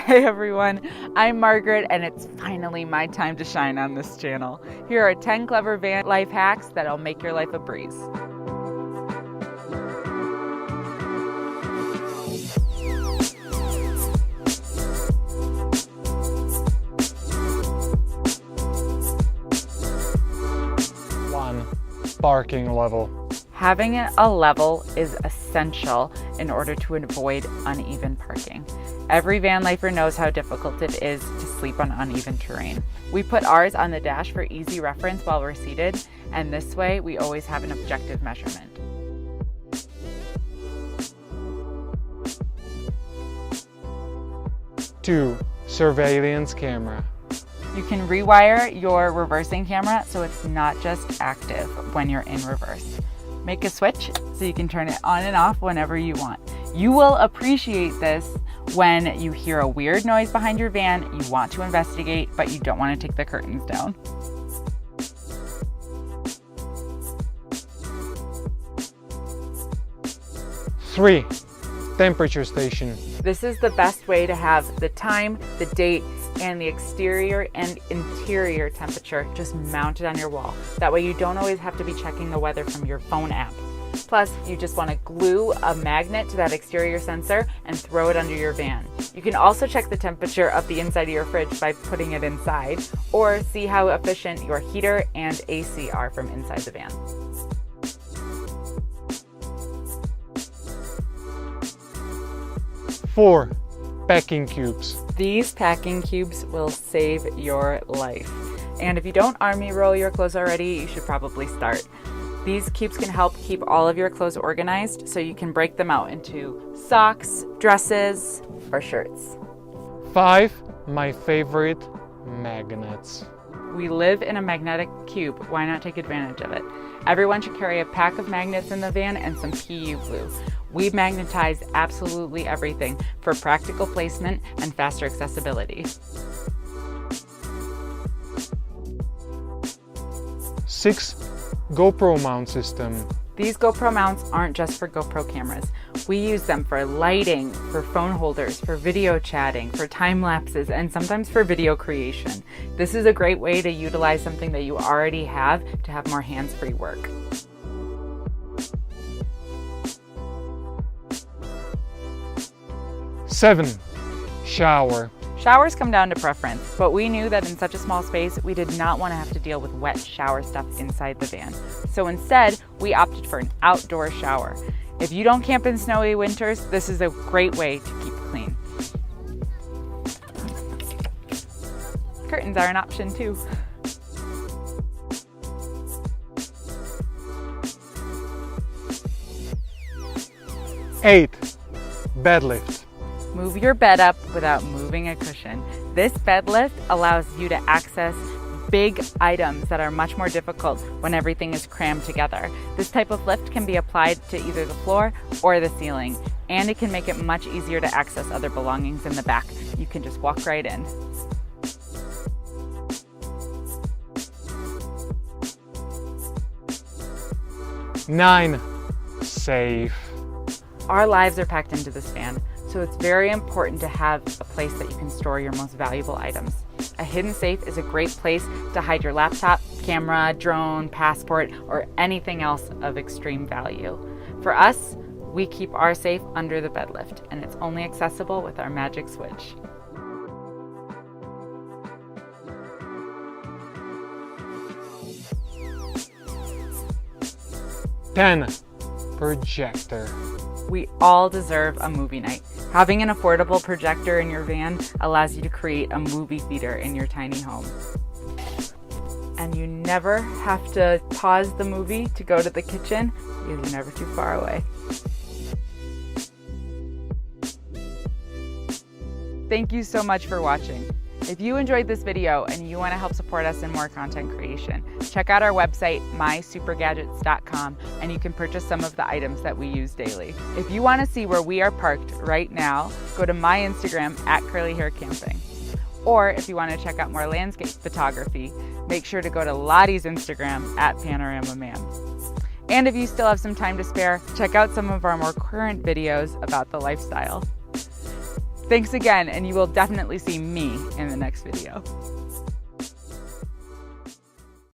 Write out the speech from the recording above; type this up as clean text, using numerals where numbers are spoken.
Hey everyone, I'm Margaret and it's finally my time to shine on this channel. Here are 10 clever van life hacks that'll make your life a breeze. One, parking level. Having a level is essential in order to avoid uneven parking. Every van lifer knows how difficult it is to sleep on uneven terrain. We put ours on the dash for easy reference while we're seated, and this way we always have an objective measurement. Two, surveillance camera. You can rewire your reversing camera so it's not just active when you're in reverse. Make a switch so you can turn it on and off whenever you want. You will appreciate this when you hear a weird noise behind your van, you want to investigate, but you don't want to take the curtains down. Three, temperature station. This is the best way to have the time, the date, and the exterior and interior temperature just mounted on your wall. That way you don't always have to be checking the weather from your phone app. Plus, you just want to glue a magnet to that exterior sensor and throw it under your van. You can also check the temperature of the inside of your fridge by putting it inside, or see how efficient your heater and AC are from inside the van. Four, packing cubes. These packing cubes will save your life. And if you don't army roll your clothes already, you should probably start. These cubes can help keep all of your clothes organized so you can break them out into socks, dresses, or shirts. Five, my favorite, magnets. We live in a magnetic cube. Why not take advantage of it? Everyone should carry a pack of magnets in the van and some PU glue. We magnetize absolutely everything for practical placement and faster accessibility. Six, GoPro mount system. These GoPro mounts aren't just for GoPro cameras. We use them for lighting, for phone holders, for video chatting, for time lapses, and sometimes for video creation. This is a great way to utilize something that you already have to have more hands-free work. Seven, shower. Showers come down to preference, but we knew that in such a small space, we did not want to have to deal with wet shower stuff inside the van. So instead, we opted for an outdoor shower. If you don't camp in snowy winters, this is a great way to keep clean. Curtains are an option too. Eight, bed lift. Move your bed up without moving a cushion. This bed lift allows you to access big items that are much more difficult when everything is crammed together. This type of lift can be applied to either the floor or the ceiling, and it can make it much easier to access other belongings in the back. You can just walk right in. Nine, safe. Our lives are packed into this van, so it's very important to have a place that you can store your most valuable items. A hidden safe is a great place to hide your laptop, camera, drone, passport, or anything else of extreme value. For us, we keep our safe under the bed lift, and it's only accessible with our magic switch. Ten, projector. We all deserve a movie night. Having an affordable projector in your van allows you to create a movie theater in your tiny home. And you never have to pause the movie to go to the kitchen because you're never too far away. Thank you so much for watching. If you enjoyed this video and you want to help support us in more content creation, check out our website, mysupergadgets.com, and you can purchase some of the items that we use daily. If you want to see where we are parked right now, go to my Instagram @curlyhaircamping. Or if you want to check out more landscape photography, make sure to go to Lottie's Instagram @PanoramaMan. And if you still have some time to spare, check out some of our more current videos about the lifestyle. Thanks again, and you will definitely see me in the next video.